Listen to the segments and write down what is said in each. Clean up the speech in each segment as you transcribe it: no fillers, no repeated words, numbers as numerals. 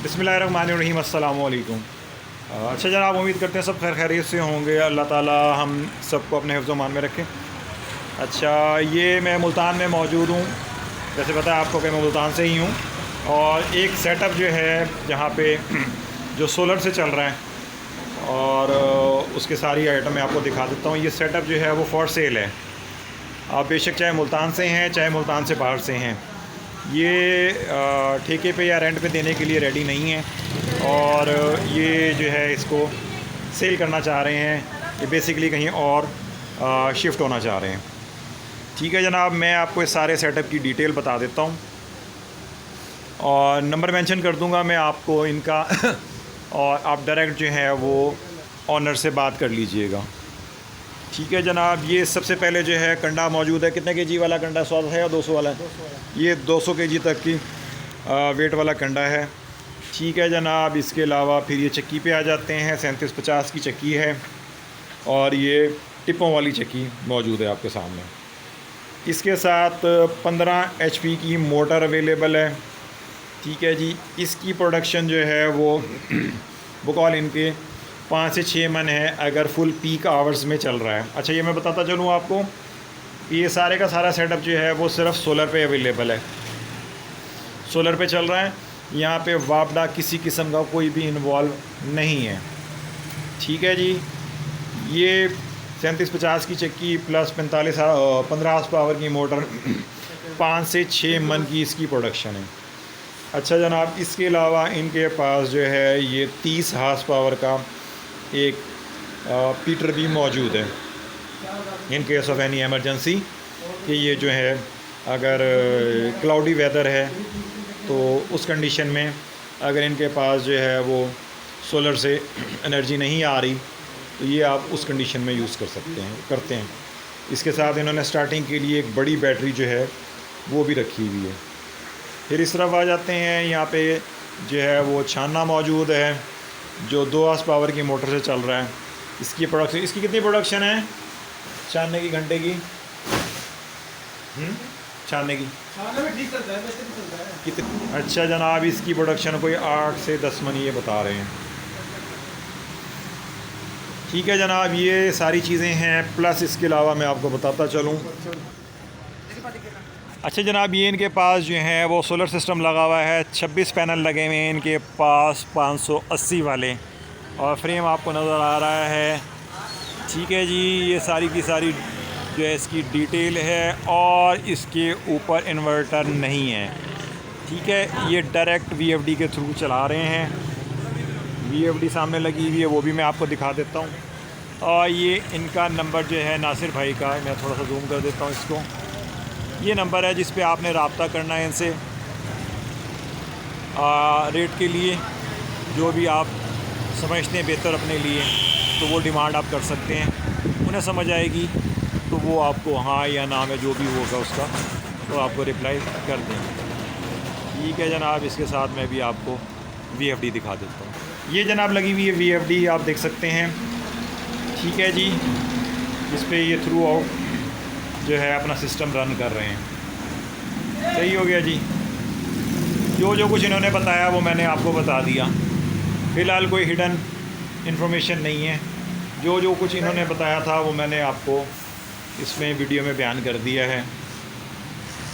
बिस्मिल्लाहिर्रहमानिर्रहीम, अस्सलाम वालेकुम। अच्छा जनाब, उम्मीद करते हैं सब खैरियत से होंगे। अल्लाह ताला हम सबको अपने हिफ्ज़ मान में रखें। अच्छा, ये मैं मुल्तान में मौजूद हूँ। जैसे पता है आपको कि मैं मुल्तान से ही हूँ, और एक सेटअप जो है जहाँ पे जो सोलर से चल रहा है, और उसके सारी आइटम मैं आपको दिखा देता हूँ। ये सेटअप जो है वो फॉर सेल है। आप बेशक चाहे मुल्तान से हैं, चाहे मुल्तान से बाहर से हैं, ये ठेके पे या रेंट पे देने के लिए रेडी नहीं है, और ये जो है इसको सेल करना चाह रहे हैं। ये बेसिकली कहीं और शिफ्ट होना चाह रहे हैं। ठीक है जनाब, मैं आपको इस सारे सेटअप की डिटेल बता देता हूँ, और नंबर मेंशन कर दूँगा मैं आपको इनका और आप डायरेक्ट जो है वो ऑनर से बात कर लीजिएगा। ठीक है जनाब, ये सबसे पहले जो है कंडा मौजूद है। कितने केजी वाला कंडा, 100 है या 200 वाला है? 200 वाला। ये 200 केजी तक की वेट वाला कंडा है। ठीक है जनाब, इसके अलावा फिर ये चक्की पे आ जाते हैं। 3750 की चक्की है, और ये टिपों वाली चक्की मौजूद है आपके सामने। इसके साथ 15 HP की मोटर अवेलेबल है। ठीक है जी, इसकी प्रोडक्शन जो है वो बकौल इनके 5 से 6 मन है अगर फुल पीक आवर्स में चल रहा है। अच्छा, ये मैं बताता चलूँ आपको, ये सारे का सारा सेटअप जो है वो सिर्फ सोलर पे अवेलेबल है। सोलर पे चल रहा है। यहाँ पे वापडा किसी किस्म का कोई भी इन्वॉल्व नहीं है। ठीक है जी, ये 3750 की चक्की प्लस 15 हार्स पावर की मोटर, 5 से 6 मन की इसकी प्रोडक्शन है। अच्छा जनाब, इसके अलावा इनके पास जो है ये 30 हार्स पावर का एक पीटर भी मौजूद है, in case of any emergency, कि ये जो है अगर क्लाउडी वेदर है तो उस कंडीशन में अगर इनके पास जो है वो सोलर से एनर्जी नहीं आ रही, तो ये आप उस कंडीशन में यूज़ करते हैं। इसके साथ इन्होंने स्टार्टिंग के लिए एक बड़ी बैटरी जो है वो भी रखी हुई है। फिर इस तरफ आ जाते हैं, यहाँ पे जो है वो छानना मौजूद है, जो 2 हार्स पावर की मोटर से चल रहा है। इसकी प्रोडक्शन, इसकी कितनी प्रोडक्शन है छानने की घंटे की? छानने की में ठीक चलता है, वैसे भी चलता है। कितनी? अच्छा जनाब, इसकी प्रोडक्शन कोई 8 से 10 मन ये बता रहे हैं। ठीक है जनाब, ये सारी चीज़ें हैं, प्लस इसके अलावा मैं आपको बताता चलूँ। अच्छा जनाब, ये इनके पास जो है वो सोलर सिस्टम लगा हुआ है। 26 पैनल लगे हुए हैं इनके पास, 580 वाले, और फ्रेम आपको नज़र आ रहा है। ठीक है जी, ये सारी की सारी जो है इसकी डिटेल है, और इसके ऊपर इन्वर्टर नहीं है। ठीक है, ये डायरेक्ट VFD के थ्रू चला रहे हैं। VFD सामने लगी हुई है, वो भी मैं आपको दिखा देता हूँ। और ये इनका नंबर जो है नासिर भाई का, मैं थोड़ा सा जूम कर देता हूँ इसको। ये नंबर है जिस पे आपने रब्ता करना है इनसे रेट के लिए, जो भी आप समझते हैं बेहतर अपने लिए, तो वो डिमांड आप कर सकते हैं। उन्हें समझ आएगी तो वो आपको हाँ या ना में जो भी होगा उसका तो आपको रिप्लाई कर देंगे। ठीक है जनाब, इसके साथ मैं भी आपको VFD दिखा देता हूँ। ये जनाब लगी हुई है VFD, आप देख सकते हैं। ठीक है जी, इस पर ये थ्रू आउट जो है अपना सिस्टम रन कर रहे हैं। सही हो गया जी। जो कुछ इन्होंने बताया वो मैंने आपको बता दिया। फ़िलहाल कोई हिडन इन्फॉर्मेशन नहीं है। जो कुछ इन्होंने बताया था वो मैंने आपको इसमें वीडियो में बयान कर दिया है।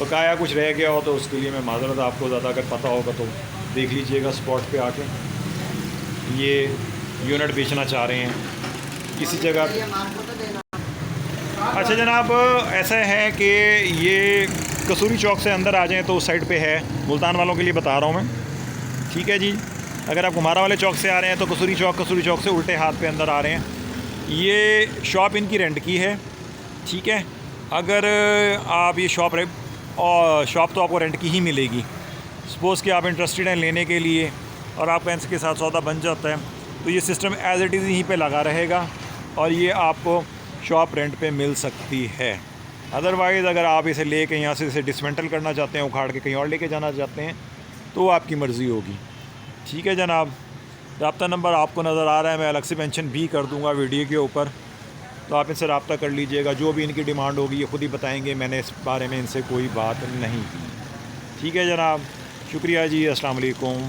बकाया कुछ रह गया हो तो उसके लिए मैं माज़रत, आपको ज़्यादा अगर पता होगा तो देख लीजिएगा स्पॉट पे आके। ये यूनिट बेचना चाह रहे हैं किसी जगह। अच्छा जनाब, ऐसा है कि ये कसूरी चौक से अंदर आ जाएं तो उस साइड पे है। मुल्तान वालों के लिए बता रहा हूँ मैं। ठीक है जी, अगर आप घुमारा वाले चौक से आ रहे हैं तो कसूरी चौक से उल्टे हाथ पे अंदर आ रहे हैं। ये शॉप इनकी रेंट की है। ठीक है, अगर आप ये शॉप तो आपको रेंट की ही मिलेगी। सपोज़ कि आप इंटरेस्टेड हैं लेने के लिए और आपका इनके साथ सौदा बन जाता है, तो ये सिस्टम एज़ इट इज़ यहीं पे लगा रहेगा, और ये आपको शॉप रेंट पे मिल सकती है। अदरवाइज़ अगर आप इसे लेके यहाँ से इसे डिसमेंटल करना चाहते हैं, उखाड़ के कहीं और लेके जाना चाहते हैं, तो आपकी मर्ज़ी होगी। ठीक है जनाब, रब्ता नंबर आपको नज़र आ रहा है, मैं अलग से मेंशन भी कर दूँगा वीडियो के ऊपर, तो आप इनसे रब्ता कर लीजिएगा। जो भी इनकी डिमांड होगी ये ख़ुद ही बताएँगे, मैंने इस बारे में इनसे कोई बात नहीं की। ठीक है जनाब, शुक्रिया जी, अस्सलाम वालेकुम।